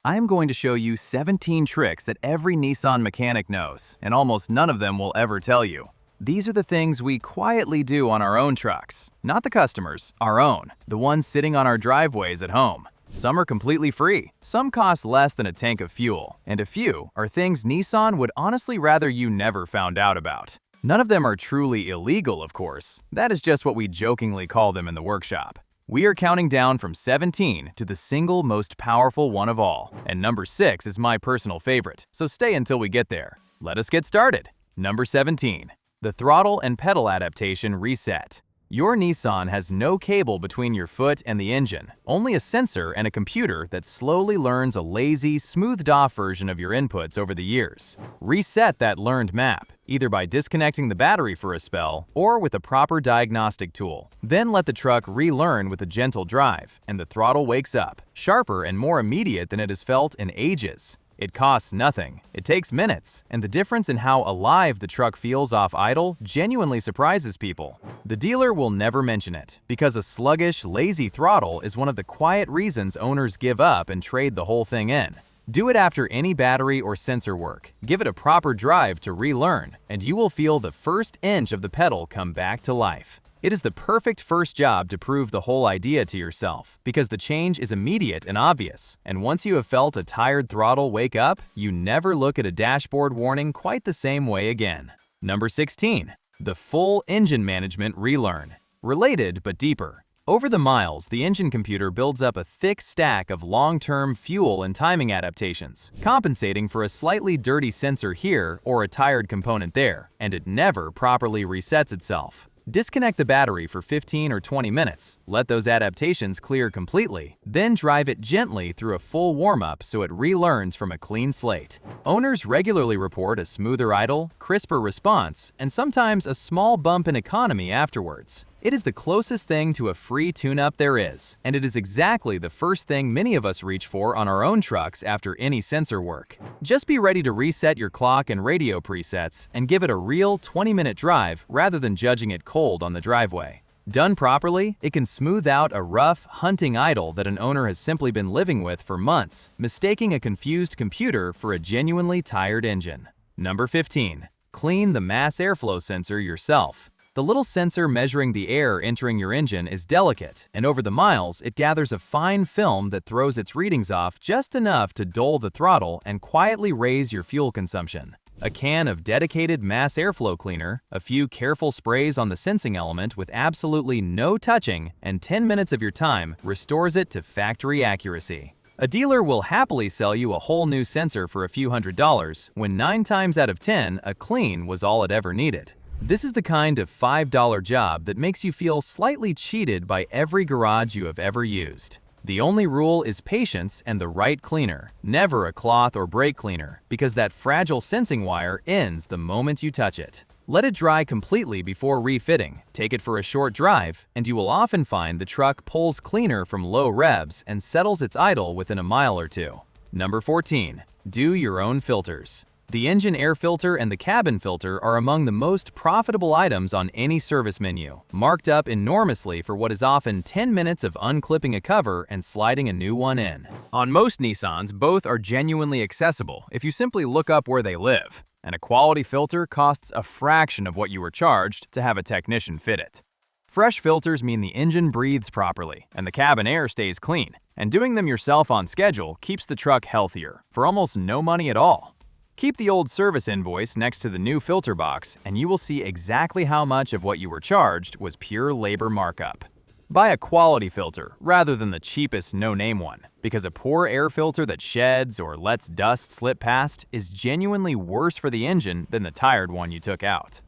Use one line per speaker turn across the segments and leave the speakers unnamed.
I'm going to show you 17 tricks that every Nissan mechanic knows, and almost none of them will ever tell you. These are the things we quietly do on our own trucks. Not the customers, our own, the ones sitting on our driveways at home. Some are completely free, some cost less than a tank of fuel, and a few are things Nissan would honestly rather you never found out about. None of them are truly illegal, of course. That is just what we jokingly call them in the workshop. We are counting down from 17 to the single most powerful one of all, and number 6 is my personal favorite, so stay until we get there. Let us get started. Number 17. The throttle and pedal adaptation reset. Your Nissan has no cable between your foot and the engine, only a sensor and a computer that slowly learns a lazy, smoothed-off version of your inputs over the years. Reset that learned map, either by disconnecting the battery for a spell or with a proper diagnostic tool. Then let the truck relearn with a gentle drive, and the throttle wakes up, sharper and more immediate than it has felt in ages. It costs nothing, it takes minutes, and the difference in how alive the truck feels off idle genuinely surprises people. The dealer will never mention it, because a sluggish, lazy throttle is one of the quiet reasons owners give up and trade the whole thing in. Do it after any battery or sensor work, give it a proper drive to relearn, and you will feel the first inch of the pedal come back to life. It is the perfect first job to prove the whole idea to yourself, because the change is immediate and obvious, and once you have felt a tired throttle wake up, you never look at a dashboard warning quite the same way again. Number 16. The full engine management relearn. Related but deeper. Over the miles, the engine computer builds up a thick stack of long-term fuel and timing adaptations, compensating for a slightly dirty sensor here or a tired component there, and it never properly resets itself. Disconnect the battery for 15 or 20 minutes, let those adaptations clear completely, then drive it gently through a full warm-up so it relearns from a clean slate. Owners regularly report a smoother idle, crisper response, and sometimes a small bump in economy afterwards. It is the closest thing to a free tune-up there is, and it is exactly the first thing many of us reach for on our own trucks after any sensor work. Just be ready to reset your clock and radio presets and give it a real 20-minute drive rather than judging it cold on the driveway. Done properly, it can smooth out a rough, hunting idle that an owner has simply been living with for months, mistaking a confused computer for a genuinely tired engine. Number 15. Clean the mass airflow sensor yourself. The little sensor measuring the air entering your engine is delicate, and over the miles, it gathers a fine film that throws its readings off just enough to dull the throttle and quietly raise your fuel consumption. A can of dedicated mass airflow cleaner, a few careful sprays on the sensing element with absolutely no touching, and 10 minutes of your time restores it to factory accuracy. A dealer will happily sell you a whole new sensor for a few $100s, when 9 times out of 10, a clean was all it ever needed. This is the kind of $5 job that makes you feel slightly cheated by every garage you have ever used. The only rule is patience and the right cleaner, never a cloth or brake cleaner, because that fragile sensing wire ends the moment you touch it. Let it dry completely before refitting, take it for a short drive, and you will often find the truck pulls cleaner from low revs and settles its idle within a mile or two. Number 14. Do your own filters. The engine air filter and the cabin filter are among the most profitable items on any service menu, marked up enormously for what is often 10 minutes of unclipping a cover and sliding a new one in. On most Nissans, both are genuinely accessible if you simply look up where they live, and a quality filter costs a fraction of what you were charged to have a technician fit it. Fresh filters mean the engine breathes properly and the cabin air stays clean, and doing them yourself on schedule keeps the truck healthier for almost no money at all. Keep the old service invoice next to the new filter box, and you will see exactly how much of what you were charged was pure labor markup. Buy a quality filter rather than the cheapest no-name one, because a poor air filter that sheds or lets dust slip past is genuinely worse for the engine than the tired one you took out.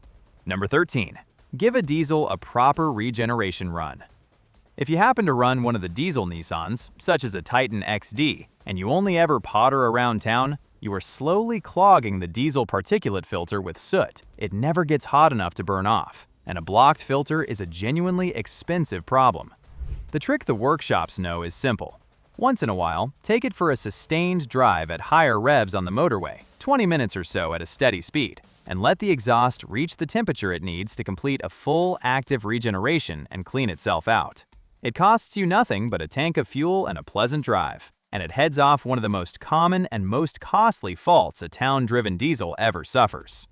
Number 13. Give a diesel a proper regeneration run. If you happen to run one of the diesel Nissans, such as a Titan XD, and you only ever potter around town, you are slowly clogging the diesel particulate filter with soot. It never gets hot enough to burn off, and a blocked filter is a genuinely expensive problem. The trick the workshops know is simple. Once in a while, take it for a sustained drive at higher revs on the motorway, 20 minutes or so at a steady speed, and let the exhaust reach the temperature it needs to complete a full active regeneration and clean itself out. It costs you nothing but a tank of fuel and a pleasant drive. and it heads off one of the most common and most costly faults a town-driven diesel ever suffers.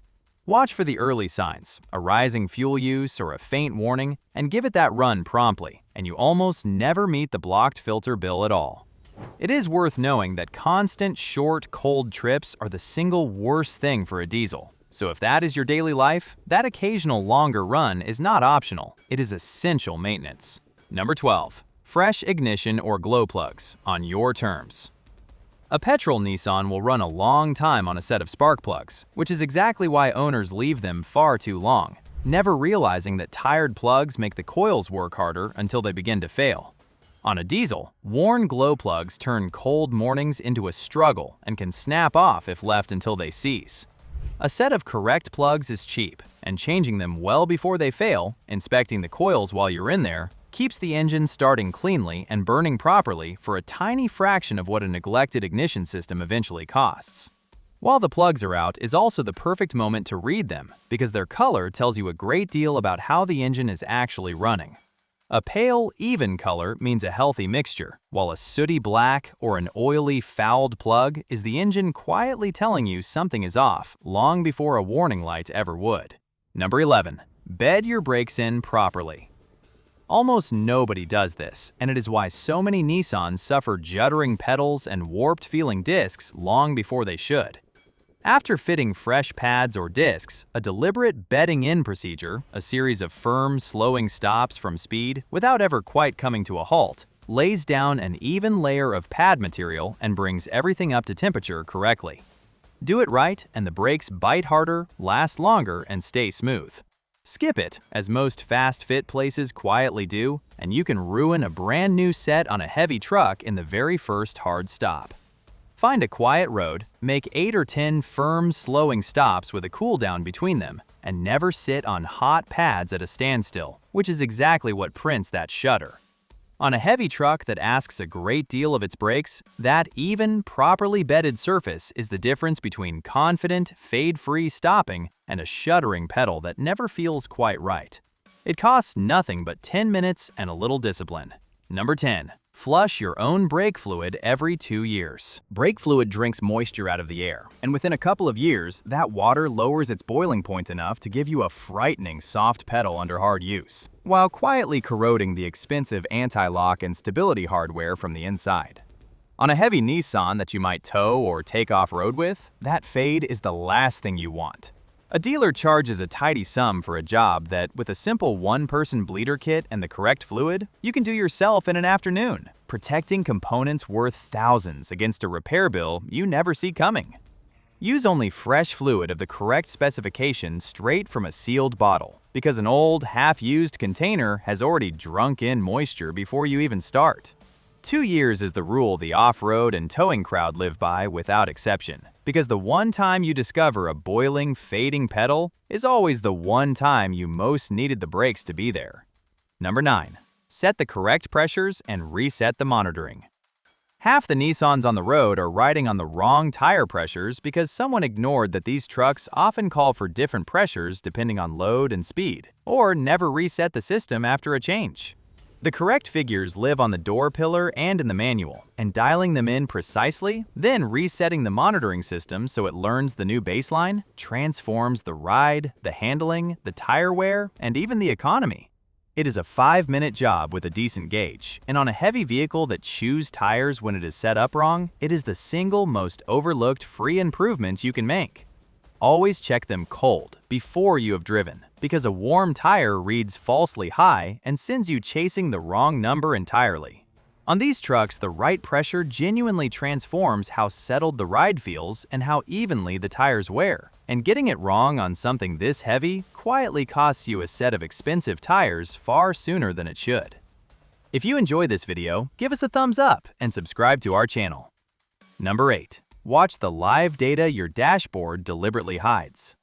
Watch for the early signs, a rising fuel use or a faint warning, and give it that run promptly, and you almost never meet the blocked filter bill at all. It is worth knowing that constant, short, cold trips are the single worst thing for a diesel. So if that is your daily life, that occasional longer run is not optional, it is essential maintenance. Number 12. Fresh ignition or glow plugs, on your terms. A petrol Nissan will run a long time on a set of spark plugs, which is exactly why owners leave them far too long, never realizing that tired plugs make the coils work harder until they begin to fail. On a diesel, worn glow plugs turn cold mornings into a struggle and can snap off if left until they seize. A set of correct plugs is cheap, and changing them well before they fail, inspecting the coils while you're in there, keeps the engine starting cleanly and burning properly for a tiny fraction of what a neglected ignition system eventually costs. While the plugs are out is also the perfect moment to read them, because their color tells you a great deal about how the engine is actually running. A pale, even color means a healthy mixture, while a sooty black or an oily, fouled plug is the engine quietly telling you something is off long before a warning light ever would. Number 11. Bed your brakes in properly. Almost nobody does this, and it is why so many Nissans suffer juddering pedals and warped-feeling discs long before they should. After fitting fresh pads or discs, a deliberate bedding-in procedure, a series of firm, slowing stops from speed without ever quite coming to a halt, lays down an even layer of pad material and brings everything up to temperature correctly. Do it right, and the brakes bite harder, last longer, and stay smooth. Skip it, as most fast-fit places quietly do, and you can ruin a brand new set on a heavy truck in the very first hard stop. Find a quiet road, make 8 or 10 firm, slowing stops with a cooldown between them, and never sit on hot pads at a standstill, which is exactly what prints that shudder. On a heavy truck that asks a great deal of its brakes, that even, properly bedded surface is the difference between confident, fade-free stopping and a shuddering pedal that never feels quite right. It costs nothing but 10 minutes and a little discipline. Number 10. Flush your own brake fluid every 2 years. Brake fluid drinks moisture out of the air, and within a couple of years, that water lowers its boiling point enough to give you a frightening soft pedal under hard use, while quietly corroding the expensive anti-lock and stability hardware from the inside. On a heavy Nissan that you might tow or take off-road with, that fade is the last thing you want. A dealer charges a tidy sum for a job that, with a simple one-person bleeder kit and the correct fluid, you can do yourself in an afternoon, protecting components worth thousands against a repair bill you never see coming. Use only fresh fluid of the correct specification straight from a sealed bottle, because an old, half-used container has already drunk in moisture before you even start. 2 years is the rule the off-road and towing crowd live by without exception, because the one time you discover a boiling, fading pedal is always the one time you most needed the brakes to be there. Number 9. Set the correct pressures and reset the monitoring. Half the Nissans on the road are riding on the wrong tire pressures because someone ignored that these trucks often call for different pressures depending on load and speed, or never reset the system after a change. The correct figures live on the door pillar and in the manual, and dialing them in precisely, then resetting the monitoring system so it learns the new baseline, transforms the ride, the handling, the tire wear, and even the economy. It is a 5-minute job with a decent gauge, and on a heavy vehicle that chews tires when it is set up wrong, it is the single most overlooked free improvement you can make. Always check them cold before you have driven, because a warm tire reads falsely high and sends you chasing the wrong number entirely. On these trucks, the right pressure genuinely transforms how settled the ride feels and how evenly the tires wear, and getting it wrong on something this heavy quietly costs you a set of expensive tires far sooner than it should. If you enjoyed this video, give us a thumbs up and subscribe to our channel. Number 8. Watch the live data your dashboard deliberately hides.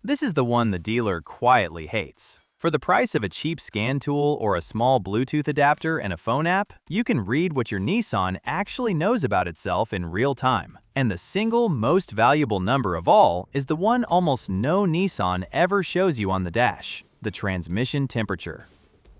This is the one the dealer quietly hates. For the price of a cheap scan tool or a small Bluetooth adapter and a phone app, you can read what your Nissan actually knows about itself in real time. And the single most valuable number of all is the one almost no Nissan ever shows you on the dash: the transmission temperature.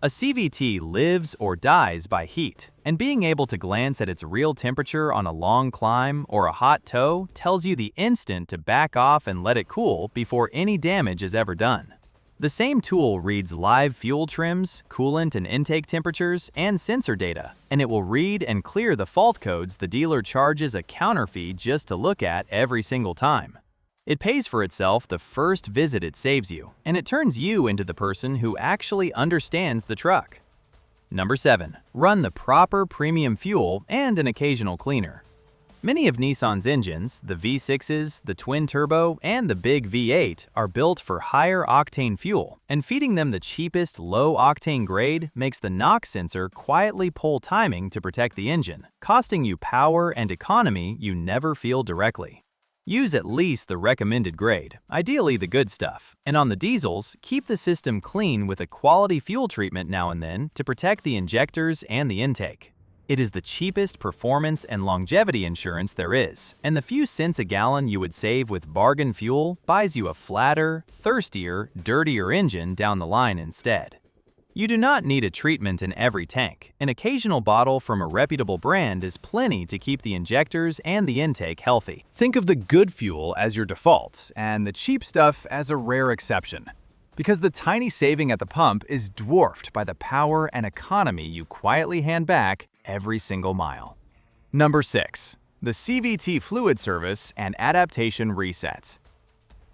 A CVT lives or dies by heat, and being able to glance at its real temperature on a long climb or a hot tow tells you the instant to back off and let it cool before any damage is ever done. The same tool reads live fuel trims, coolant and intake temperatures, and sensor data, and it will read and clear the fault codes the dealer charges a counter fee just to look at every single time. It pays for itself the first visit it saves you, and it turns you into the person who actually understands the truck. Number 7. Run the proper premium fuel and an occasional cleaner. Many of Nissan's engines, the V6s, the twin-turbo, and the big V8, are built for higher octane fuel, and feeding them the cheapest low-octane grade makes the NOx sensor quietly pull timing to protect the engine, costing you power and economy you never feel directly. Use at least the recommended grade, ideally the good stuff, and on the diesels, keep the system clean with a quality fuel treatment now and then to protect the injectors and the intake. It is the cheapest performance and longevity insurance there is, and the few cents a gallon you would save with bargain fuel buys you a flatter, thirstier, dirtier engine down the line instead. You do not need a treatment in every tank. An occasional bottle from a reputable brand is plenty to keep the injectors and the intake healthy.
Think of the good fuel as your default and the cheap stuff as a rare exception, because the tiny saving at the pump is dwarfed by the power and economy you quietly hand back every single mile.
Number 6. The CVT fluid service and adaptation resets.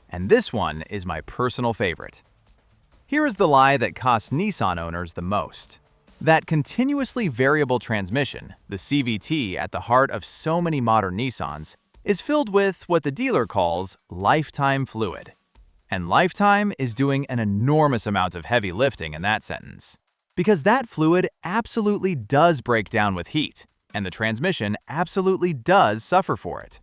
And this one is my personal favorite. Here is the lie that costs Nissan owners the most. That continuously variable transmission, the CVT at the heart of so many modern Nissans, is filled with what the dealer calls lifetime fluid. And lifetime is doing an enormous amount of heavy lifting in that sentence. Because that fluid absolutely does break down with heat, and the transmission absolutely does suffer for it.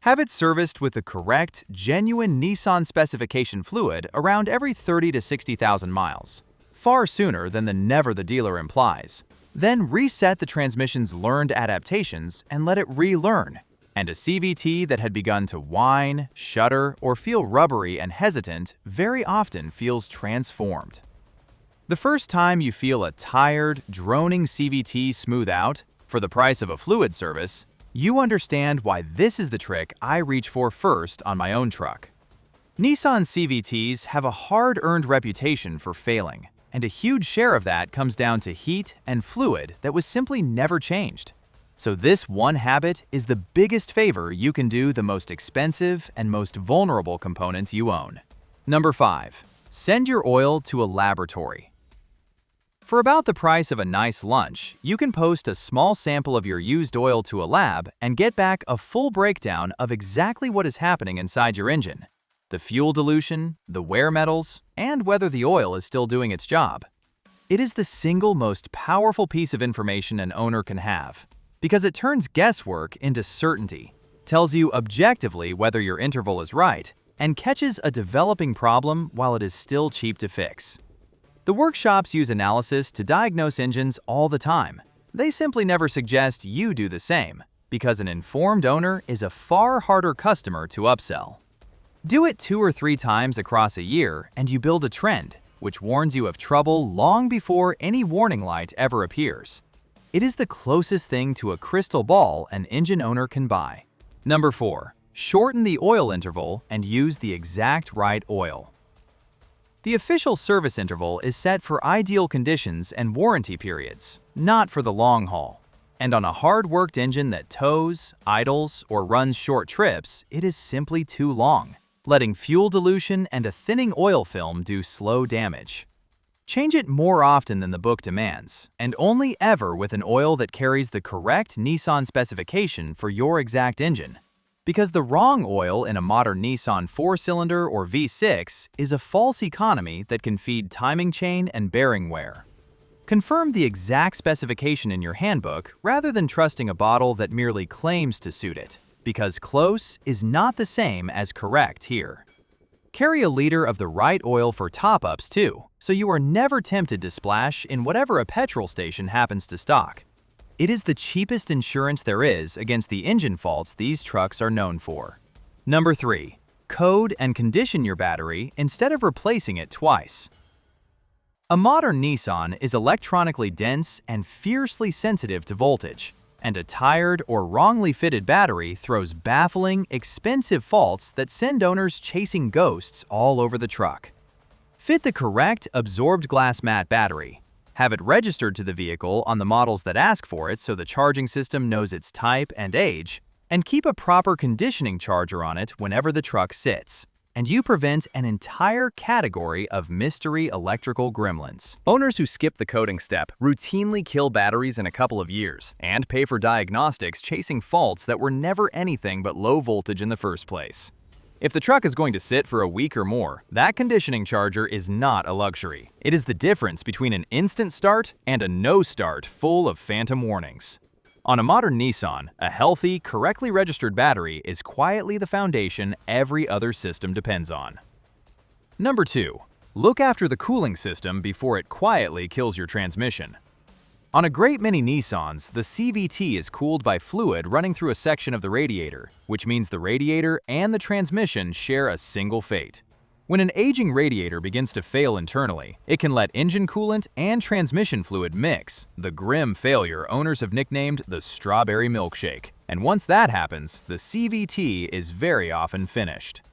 Have it serviced with the correct, genuine Nissan specification fluid around every 30 to 60,000 miles, far sooner than the never the dealer implies. Then reset the transmission's learned adaptations and let it relearn. And a CVT that had begun to whine, shudder, or feel rubbery and hesitant very often feels transformed. The first time you feel a tired, droning CVT smooth out, for the price of a fluid service, you understand why this is the trick I reach for first on my own truck. Nissan CVTs have a hard-earned reputation for failing, and a huge share of that comes down to heat and fluid that was simply never changed. So this one habit is the biggest favor you can do the most expensive and most vulnerable components you own. Number 5. Send your oil to a laboratory. For about the price of a nice lunch, you can post a small sample of your used oil to a lab and get back a full breakdown of exactly what is happening inside your engine, the fuel dilution, the wear metals, and whether the oil is still doing its job. It is the single most powerful piece of information an owner can have, because it turns guesswork into certainty, tells you objectively whether your interval is right, and catches a developing problem while it is still cheap to fix. The workshops use analysis to diagnose engines all the time. They simply never suggest you do the same, because an informed owner is a far harder customer to upsell. Do it 2 or 3 times across a year and you build a trend, which warns you of trouble long before any warning light ever appears. It is the closest thing to a crystal ball an engine owner can buy. Number 4. Shorten the oil interval and use the exact right oil. The official service interval is set for ideal conditions and warranty periods, not for the long haul. And on a hard-worked engine that tows, idles, or runs short trips, it is simply too long, letting fuel dilution and a thinning oil film do slow damage. Change it more often than the book demands, and only ever with an oil that carries the correct Nissan specification for your exact engine. Because the wrong oil in a modern Nissan 4-cylinder or V6 is a false economy that can feed timing chain and bearing wear. Confirm the exact specification in your handbook rather than trusting a bottle that merely claims to suit it, because close is not the same as correct here. Carry a liter of the right oil for top-ups too, so you are never tempted to splash in whatever a petrol station happens to stock. It is the cheapest insurance there is against the engine faults these trucks are known for. Number 3. Code and condition your battery instead of replacing it twice.
A modern Nissan is electronically dense and fiercely sensitive to voltage, and a tired or wrongly fitted battery throws baffling, expensive faults that send owners chasing ghosts all over the truck. Fit the correct absorbed glass mat battery. Have it registered to the vehicle on the models that ask for it so the charging system knows its type and age, and keep a proper conditioning charger on it whenever the truck sits. And you prevent an entire category of mystery electrical gremlins. Owners who skip the coding step routinely kill batteries in a couple of years and pay for diagnostics chasing faults that were never anything but low voltage in the first place. If the truck is going to sit for a week or more, that conditioning charger is not a luxury. It is the difference between an instant start and a no start full of phantom warnings. On a modern Nissan, a healthy, correctly registered battery is quietly the foundation every other system depends on. Number 2. Look after the cooling system before it quietly kills your transmission. On a great many Nissans, the CVT is cooled by fluid running through a section of the radiator, which means the radiator and the transmission share a single fate. When an aging radiator begins to fail internally, it can let engine coolant and transmission fluid mix, the grim failure owners have nicknamed the strawberry milkshake. And once that happens, the CVT is very often finished.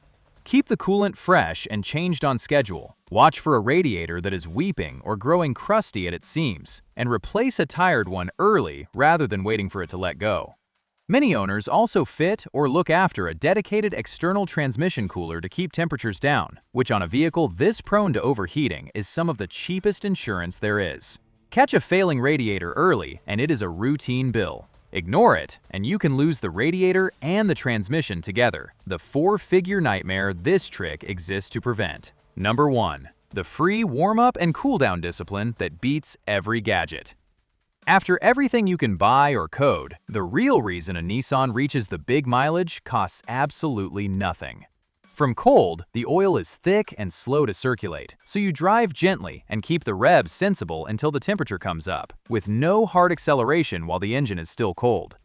Keep the coolant fresh and changed on schedule. Watch for a radiator that is weeping or growing crusty at its seams, and replace a tired one early rather than waiting for it to let go. Many owners also fit or look after a dedicated external transmission cooler to keep temperatures down, which on a vehicle this prone to overheating is some of the cheapest insurance there is. Catch a failing radiator early and it is a routine bill. Ignore it and you can lose the radiator and the transmission together, the four-figure nightmare this trick exists to prevent. Number 1. The free warm-up and cooldown discipline that beats every gadget. After everything you can buy or code, the real reason a Nissan reaches the big mileage costs absolutely nothing. From cold, the oil is thick and slow to circulate, so you drive gently and keep the revs sensible until the temperature comes up, with no hard acceleration while the engine is still cold.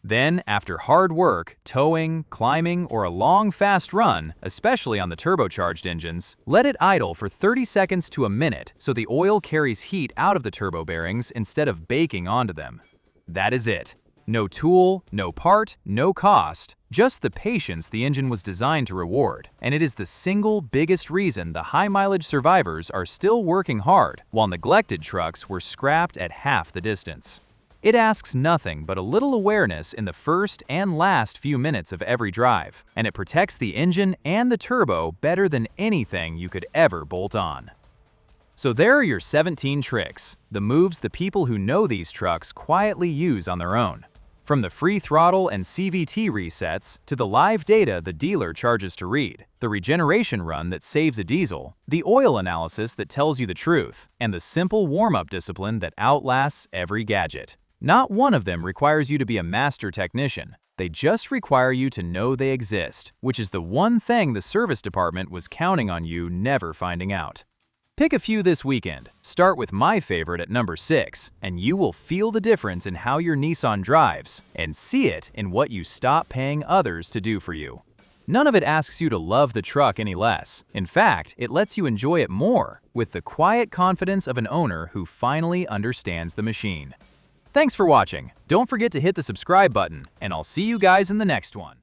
Then, after hard work, towing, climbing, or a long, fast run, especially on the turbocharged engines, let it idle for 30 seconds to a minute so the oil carries heat out of the turbo bearings instead of baking onto them. That is it. No tool, no part, no cost, just the patience the engine was designed to reward. And it is the single biggest reason the high-mileage survivors are still working hard, while neglected trucks were scrapped at half the distance. It asks nothing but a little awareness in the first and last few minutes of every drive, and it protects the engine and the turbo better than anything you could ever bolt on. So there are your 17 tricks, the moves the people who know these trucks quietly use on their own. From the free throttle and CVT resets, to the live data the dealer charges to read, the regeneration run that saves a diesel, the oil analysis that tells you the truth, and the simple warm-up discipline that outlasts every gadget. Not one of them requires you to be a master technician. They just require you to know they exist, which is the one thing the service department was counting on you never finding out. Pick a few this weekend. Start with my favorite at number 6, and you will feel the difference in how your Nissan drives, and see it in what you stop paying others to do for you. None of it asks you to love the truck any less. In fact, it lets you enjoy it more, with the quiet confidence of an owner who finally understands the machine. Thanks for watching. Don't forget to hit the subscribe button, and I'll see you guys in the next one.